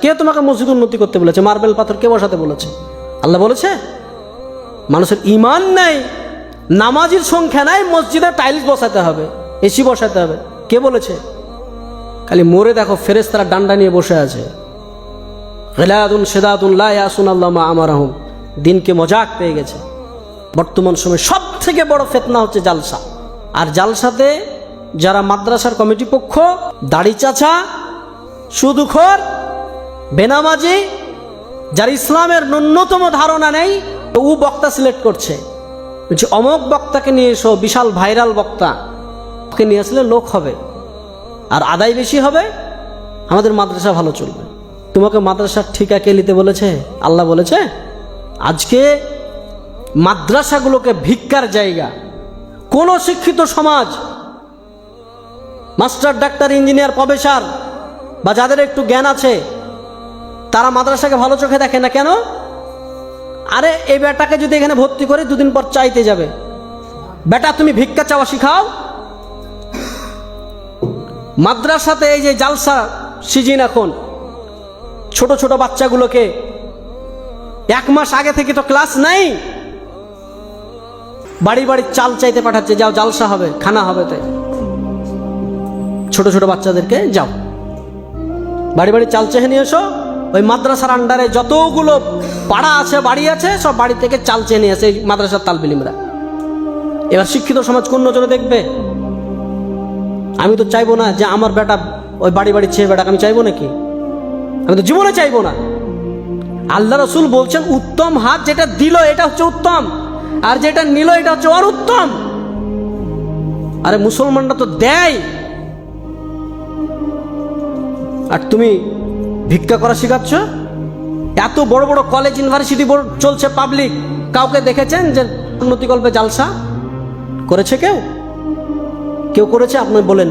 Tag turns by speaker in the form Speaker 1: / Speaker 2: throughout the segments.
Speaker 1: কে তোমাকে মসজিদ উন্নতি করতে বলেছে? মার্বেল পাথর কে বসাতে বলেছে? আল্লাহ বলেছে? মানুষের ইমান নাই, নামাজির সংখ্যা নাই, মসজিদে টাইলস বসাতে হবে, এসি বসাতে হবে, কে বলেছে? খালি মোরে দেখো ফেরেশতারা ডান্ডা নিয়ে বসে আছে, গিলাদুন শিদাদুন লা ইয়াসুনাল্লাহ মা আমারাহুম। দিনকে মজাক পেয়ে গেছে। বর্তমান সময়ে সব থেকে বড় ফিতনা হচ্ছে জালসা। আর জালসাতে যারা মাদ্রাসার কমিটি পক্ষ, দাড়ি চাচা, সুদখোর, বেনামাজি, যার ইসলামের ন্যূনতম ধারণা নেই, ও বক্তা সিলেক্ট করছে, বলছে অমুক বক্তাকে নিয়ে এসো, বিশাল ভাইরাল বক্তা, ওকে নিয়ে আসলে লোক হবে আর আদায় বেশি হবে, আমাদের মাদ্রাসা ভালো চলবে। তোমাকে মাদ্রাসার ঠিকা কে নিতে বলেছে? আল্লাহ বলেছে? আজকে মাদ্রাসাগুলোকে ভিক্ষার জায়গা। কোন শিক্ষিত সমাজ, মাস্টার, ডাক্তার, ইঞ্জিনিয়ার, প্রফেসর বা যাদের একটু জ্ঞান আছে, তারা মাদ্রাসাকে ভালো চোখে দেখে না। কেন? আরে এই বেটাকে যদি এখানে ভর্তি করে দুদিন পর চাইতে যাবে, বেটা তুমি ভিক্ষা চাওয়া শিখাও। মাদ্রাসাতে এই যে জালসা সিজন, এখন ছোট ছোট বাচ্চাগুলোকে 1 মাস আগে থেকে তো ক্লাস নেই, বাড়ি বাড়ি চাল চাইতে পাঠাচ্ছে, যাও জালসা হবে, খানা হবে। তাই ছোট ছোট বাচ্চাদেরকে যাও বাড়ি বাড়ি চাল চেয়ে নিয়ে এসো। ওই মাদ্রাসার আন্ডারে যতগুলো পাড়া আছে, বাড়ি আছে, সব বাড়ি থেকে চাল চেয়ে নিয়ে আসে এই মাদ্রাসার তালবিলিমরা। এবার শিক্ষিত সমাজ কোন নজরে দেখবে? আমি তো চাইবো না যে আমার বেটা ওই বাড়ি বাড়ি চেয়ে বেটাকে আমি চাইবো নাকি? আমি তো জীবনে চাইবো না। আল্লাহ রসুল বলছেন উত্তম হাত যেটা দিল এটা হচ্ছে উত্তম, আর যেটা নিল এটা হচ্ছে আর উত্তম। আরে মুসলমানরা তো দেয়, আর তুমি ভিক্ষা করা শিখাচ্ছ। এত বড় বড় কলেজ, ইউনিভার্সিটি চলছে পাবলিক, কাউকে দেখেছেন যে উন্নতিকল্পে জালসা করেছে? কেউ করেছে? আপনি বলেন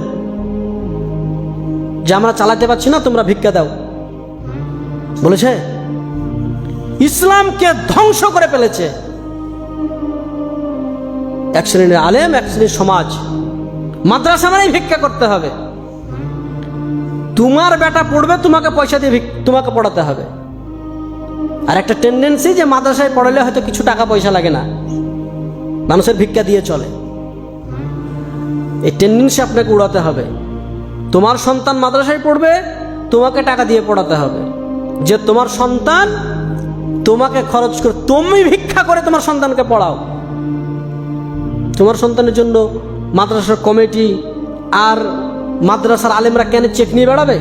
Speaker 1: যে আমরা চালাতে পারছি না, তোমরা ভিক্ষা দাও, বলেছে? ইসলামকে ধ্বংস করে ফেলেছে এক শ্রেণীর আলেম, এক শ্রেণীর সমাজ। মাদ্রাসা মানেই ভিক্ষা করতে হবে। তোমার বেটা পড়বে, তোমাকে পয়সা দিয়ে তোমাকে পড়াতে হবে। আর একটা টেন্ডেন্সি যে মাদ্রাসায় পড়ালে হয়তো কিছু টাকা পয়সা লাগে না, মানুষের ভিক্ষা দিয়ে চলে। এই টেন্ডেন্সি আপনাকে উড়াতে হবে। তোমার সন্তান মাদ্রাসায় পড়বে, তোমাকে টাকা দিয়ে পড়াতে হবে। যে তোমার সন্তান তোমাকে খরচ করে, তুমি ভিক্ষা করে তোমার সন্তানকে পড়াও। তোমার সন্তানের জন্য মাদ্রাসার কমিটি আর মাদ্রাসার আলেমরা কেন চেক নিয়ে বেড়াবে?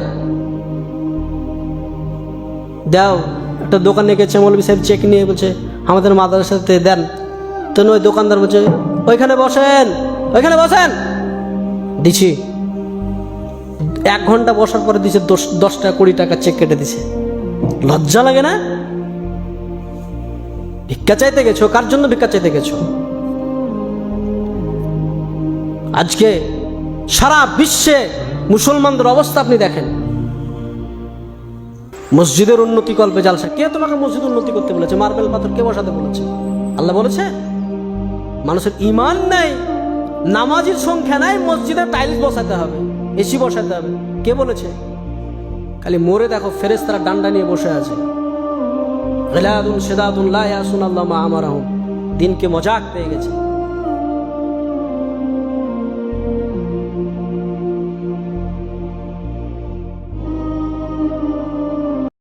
Speaker 1: দাও, একটা দোকানে গেছে, মৌলভী সাহেব চেক নিয়ে বলছে আমাদের মাদ্রাসাতে দেন। তো ওই দোকানদার বলছে ওইখানে বসেন, ওইখানে বসেন, দিছি। 1 ঘন্টা বসার পরে দিছে 10 টাকা 20 টাকা চেক কেটে দিছে। লজ্জা লাগে না? ভিক্ষা চাইতে গেছো, কার জন্য ভিক্ষা চাইতে গেছো? আজকে সারা বিশ্বে মুসলমানদের অবস্থা আপনি দেখেন। মসজিদের উন্নতি কল্পে জালসা। কে তোমাকে মসজিদ উন্নতি করতে বলেছে? মার্বেল পাথর কে বসাতে বলেছে? আল্লাহ বলেছে? মানুষের ইমান নাই, নামাজির সংখ্যা নাই, মসজিদে টাইলস বসাতে হবে, এসি বসাতে হবে, কে বলেছে? খালি মোরে দেখো ফেরেশতারা ডান্ডা নিয়ে বসে আছে, গিলাদুন শিদাদুন লা ইয়াসুনাল্লাহ মা আমারাহুম। দিনকে মজাক পেয়ে গেছে।